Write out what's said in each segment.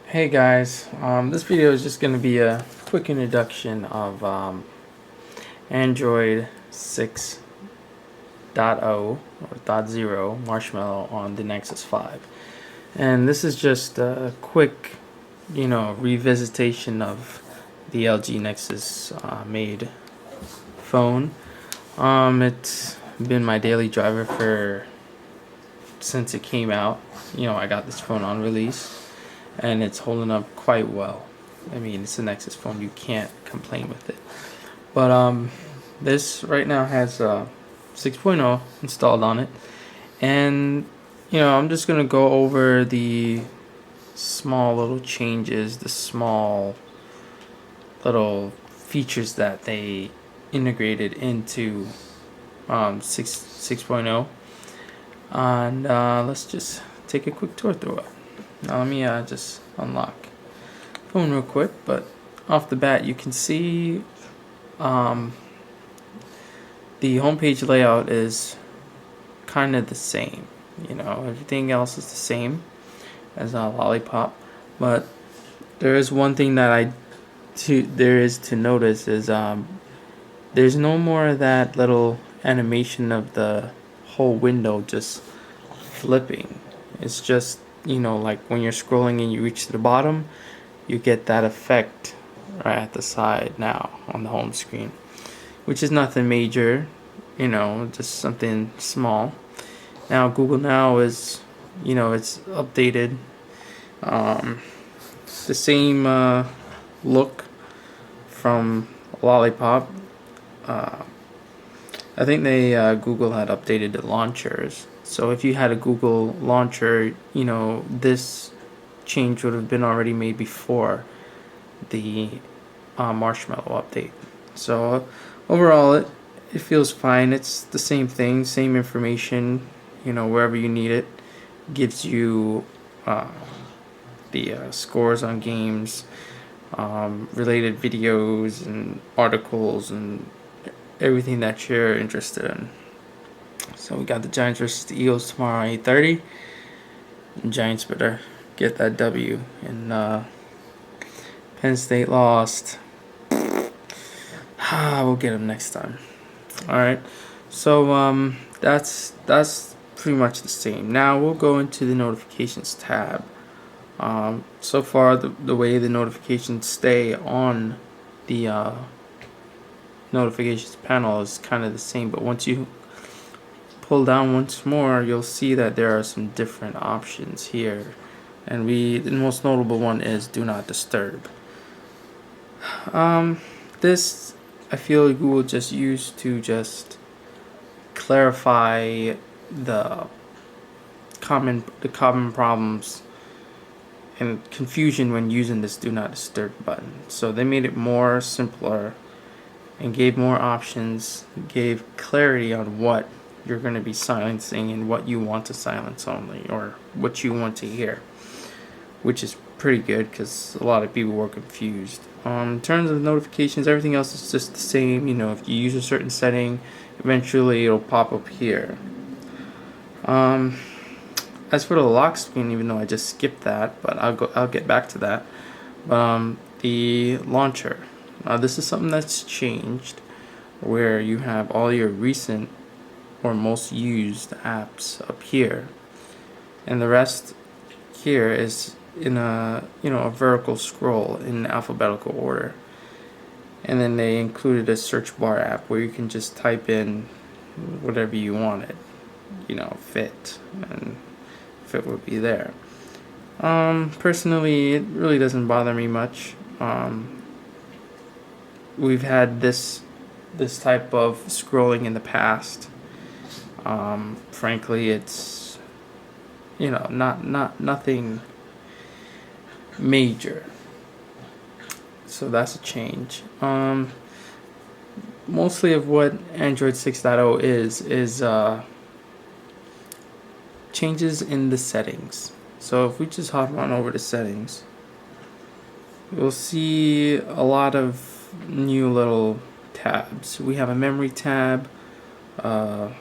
Hey guys, this video is just going to be a quick introduction of Android 6.0 or .0 Marshmallow on the Nexus 5. And this is just a quick, revisitation of the LG Nexus made phone. It's been my daily driver since it came out. I got this phone on release and it's holding up quite well. I mean, it's a Nexus phone, you can't complain with it. But this right now has 6.0 installed on it, and I'm just gonna go over the small little changes, the small little features that they integrated into 6.0, and let's just take a quick tour through it. Now let me just unlock phone real quick, but off the bat you can see the homepage layout is kind of the same. Everything else is the same as a Lollipop, but there is one thing that there is to notice is there's no more of that little animation of the whole window just flipping. It's just like when you're scrolling and you reach to the bottom, you get that effect right at the side now on the home screen, which is nothing major, just something small. Now Google Now is, it's updated, the same look from Lollipop. I think Google had updated the launchers. So if you had a Google launcher, this change would have been already made before the Marshmallow update. So overall, it feels fine. It's the same thing, same information, wherever you need it. Gives you the scores on games, related videos and articles and everything that you're interested in. So we got the Giants versus the Eagles tomorrow at 8:30. Giants better get that W. And Penn State lost. We'll get them next time. All right. So that's pretty much the same. Now we'll go into the notifications tab. So far the way the notifications stay on the notifications panel is kind of the same, but once you pull down once more, you'll see that there are some different options here, and the most notable one is do not disturb. This I feel Google just used to just clarify the common problems and confusion when using this do not disturb button. So they made it more simpler and gave more options, gave clarity on what you're going to be silencing and what you want to silence only, or what you want to hear, which is pretty good because a lot of people were confused. In terms of notifications, everything else is just the same. If you use a certain setting, eventually it'll pop up here. As for the lock screen, even though I just skipped that, but I'll get back to that. The launcher. This is something that's changed, where you have all your recent or most used apps up here, and the rest here is in a vertical scroll in alphabetical order. And then they included a search bar app where you can just type in whatever you wanted, fit, and fit would be there. Personally, it really doesn't bother me much. We've had this type of scrolling in the past. Frankly, it's nothing major. So that's a change. Mostly of what Android 6.0 is changes in the settings. So if we just hop on over to settings, you'll see a lot of new little tabs. We have a memory tab, a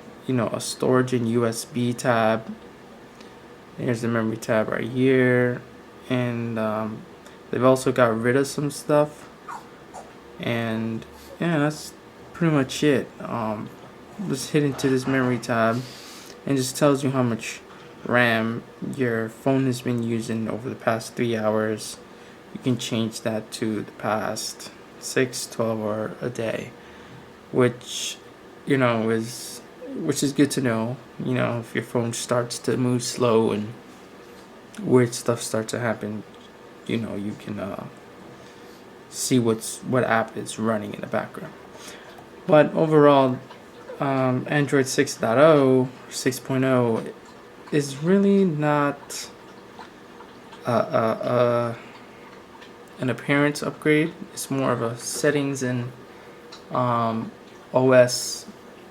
storage and USB tab. Here's the memory tab right here, and they've also got rid of some stuff, and yeah, that's pretty much it. Just hit into this memory tab and just tells you how much RAM your phone has been using over the past 3 hours. You can change that to the past 6, 12, or a day, which is good to know. If your phone starts to move slow and weird stuff starts to happen, you can see what app is running in the background. But overall, Android 6.0, 6.0 is really not an appearance upgrade. It's more of a settings and OS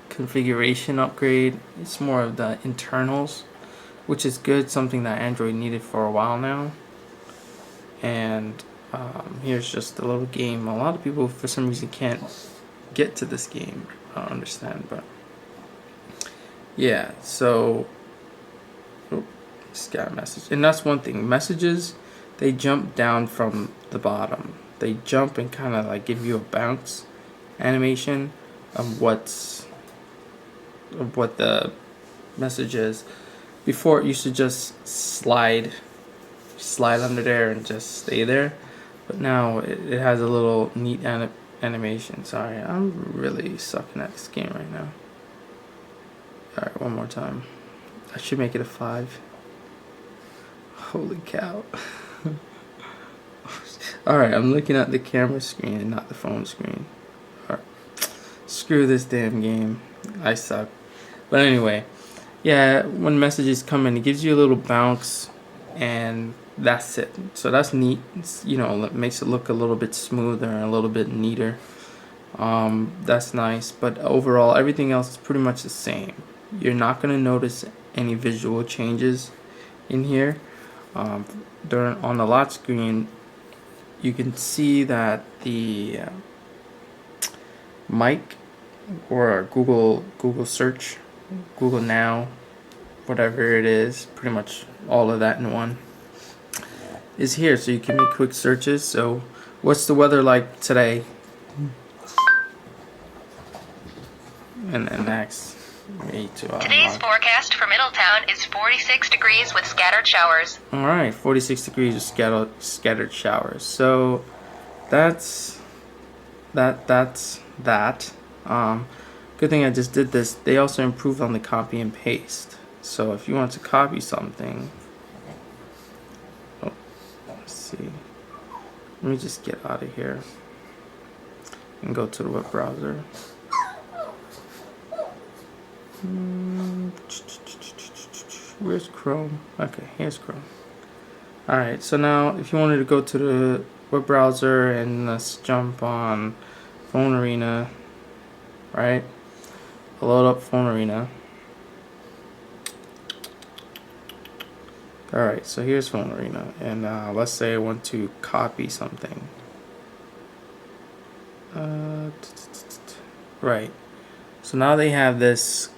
configuration upgrade. It's more of the internals, which is good, something that Android needed for a while now. And here's just a little game. A lot of people for some reason can't get to this game. I don't understand, but yeah, so just got a message. And that's one thing. Messages, they jump down from the bottom. They jump and kind of like give you a bounce animation of what the message is. Before it used to just slide under there and just stay there, but now it has a little neat animation. Sorry, I'm really sucking at this game right now. Alright, one more time. I should make it a 5. Holy cow. Alright, I'm looking at the camera screen and not the phone screen. Alright. Screw this damn game. I suck. But anyway, yeah, when messages come in, it gives you a little bounce, and that's it. So that's neat. It makes it look a little bit smoother and a little bit neater. That's nice. But overall, everything else is pretty much the same. You're not going to notice any visual changes in here. On the lock screen, you can see that the mic or Google search, Google Now, whatever it is, pretty much all of that in one, is here, so you can make quick searches. So what's the weather like today? And next. Today's forecast for Middletown is 46 degrees with scattered showers. Alright, 46 degrees with scattered showers. So that's that. Good thing I just did this. They also improved on the copy and paste. So if you want to copy something, let's see. Let me just get out of here and go to the web browser. Where's Chrome? Okay, here's Chrome. Alright, so now if you wanted to go to the web browser and let's jump on Phone Arena, right? I'll load up Phone Arena. Alright, so here's Phone Arena, and let's say I want to copy something. Right, so now they have this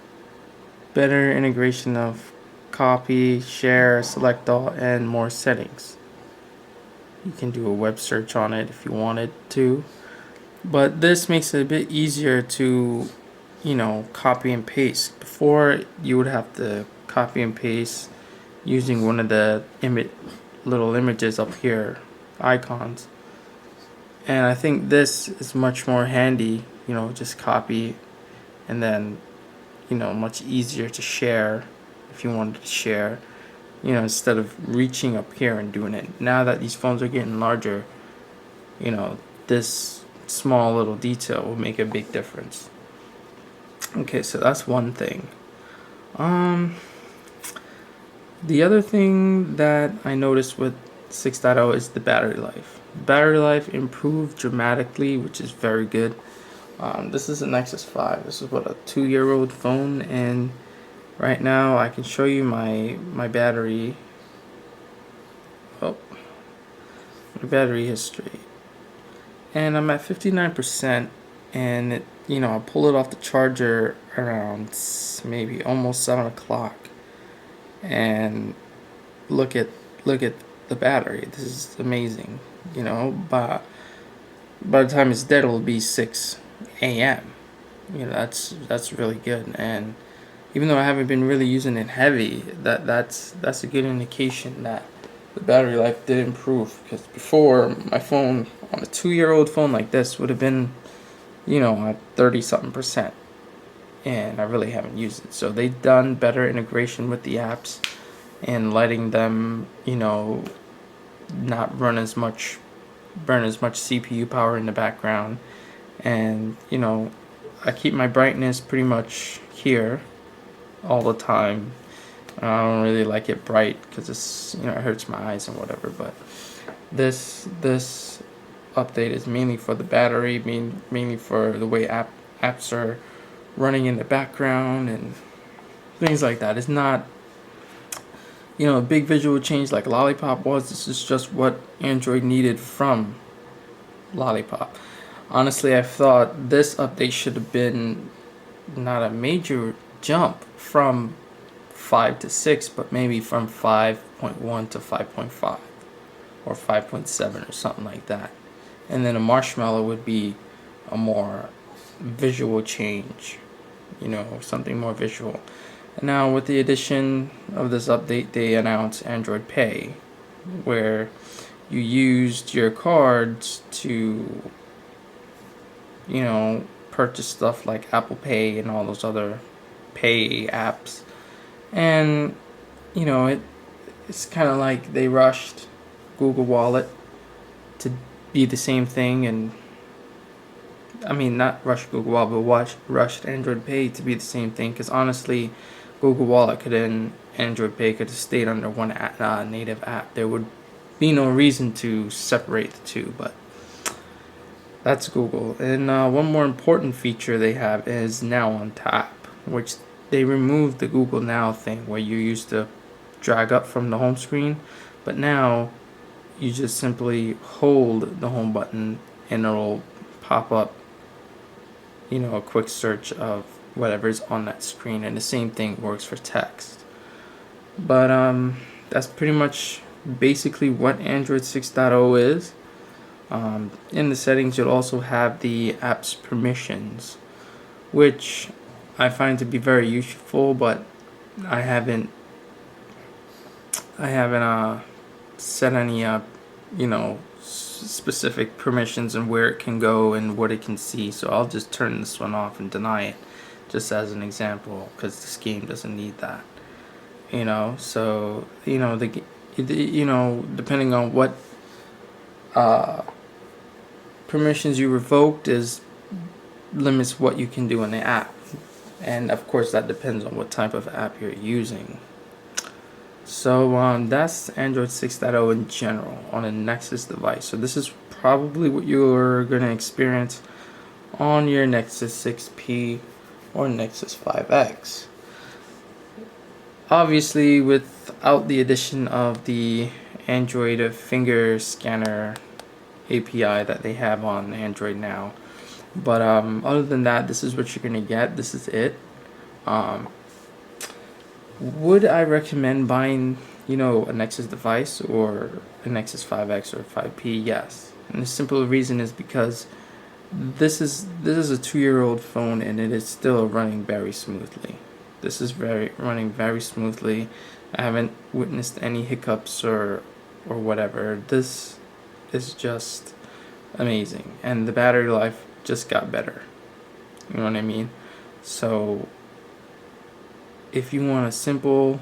better integration of copy, share, select all, and more settings. You can do a web search on it if you wanted to, but this makes it a bit easier to copy and paste. Before, you would have to copy and paste using one of the little images up here, icons, and I think this is much more handy. Just copy, and then much easier to share if you wanted to share, instead of reaching up here and doing it. Now that these phones are getting larger, this small little detail will make a big difference. Okay, so that's one thing. The other thing that I noticed with 6.0 is the battery life. Battery life improved dramatically, which is very good. This is a Nexus 5. This is what, a 2-year-old phone, and right now I can show you my battery. Oh, my battery history, and I'm at 59%. And it, I pull it off the charger around maybe almost 7 o'clock, and look at the battery. This is amazing. You know, by the time it's dead, it'll be 6 a.m. You know, that's really good. And even though I haven't been really using it heavy, that's a good indication that the battery life did improve. Because before, my phone on a 2-year-old phone like this would have been, you know, at 30 something percent, and I really haven't used it. So they've done better integration with the apps and letting them, you know, not burn as much CPU power in the background. And you know, I keep my brightness pretty much here all the time. I don't really like it bright because it's, you know, it hurts my eyes and whatever. But this update is mainly for the battery, mainly for the way apps are running in the background and things like that. It's not, you know, a big visual change like Lollipop was. This is just what Android needed from Lollipop. Honestly, I thought this update should have been not a major jump from 5 to 6, but maybe from 5.1 to 5.5 or 5.7 or something like that. And then a Marshmallow would be a more visual change, you know, something more visual. And now with the addition of this update, they announced Android Pay, where you used your cards to, you know, purchase stuff like Apple Pay and all those other pay apps. And you know, it's kind of like they rushed Google Wallet to be the same thing, and I mean, not rush Google Wallet, but rushed Android Pay to be the same thing. Because honestly, Google Wallet and Android Pay could have stayed under one native app. There would be no reason to separate the two, but that's Google. And one more important feature they have is Now on Tap, which they removed the Google Now thing where you used to drag up from the home screen, but now you just simply hold the home button and it'll pop up, you know, a quick search of whatever's on that screen, and the same thing works for text. But that's pretty much basically what Android 6.0 is. In the settings, you'll also have the app's permissions, which I find to be very useful, but I haven't set any you know, specific permissions and where it can go and what it can see. So I'll just turn this one off and deny it, just as an example, because this game doesn't need that. You know, so you know you know, depending on what permissions you revoked is limits what you can do in the app. And of course that depends on what type of app you're using. So that's Android 6.0 in general on a Nexus device. So this is probably what you're going to experience on your Nexus 6P or Nexus 5X. Obviously, without the addition of the Android finger scanner API that they have on Android now. But other than that, this is what you're going to get. This is it. Would I recommend buying, you know, a Nexus device or a Nexus 5X or 5P? Yes. And the simple reason is because this is a 2-year-old phone and it is still running very smoothly. This is running very smoothly. I haven't witnessed any hiccups or whatever. This is just amazing, and the battery life just got better. You know what I mean? So if you want a simple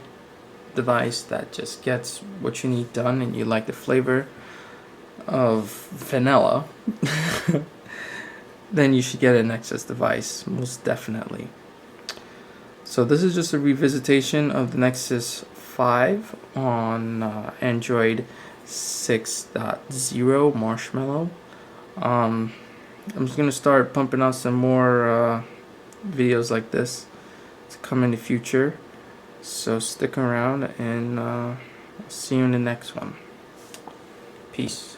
device that just gets what you need done and you like the flavor of vanilla, then you should get a Nexus device, most definitely. So this is just a revisitation of the Nexus 5 on Android 6.0 Marshmallow. I'm just going to start pumping out some more videos like this to come in the future. So stick around, and I'll see you in the next one. Peace.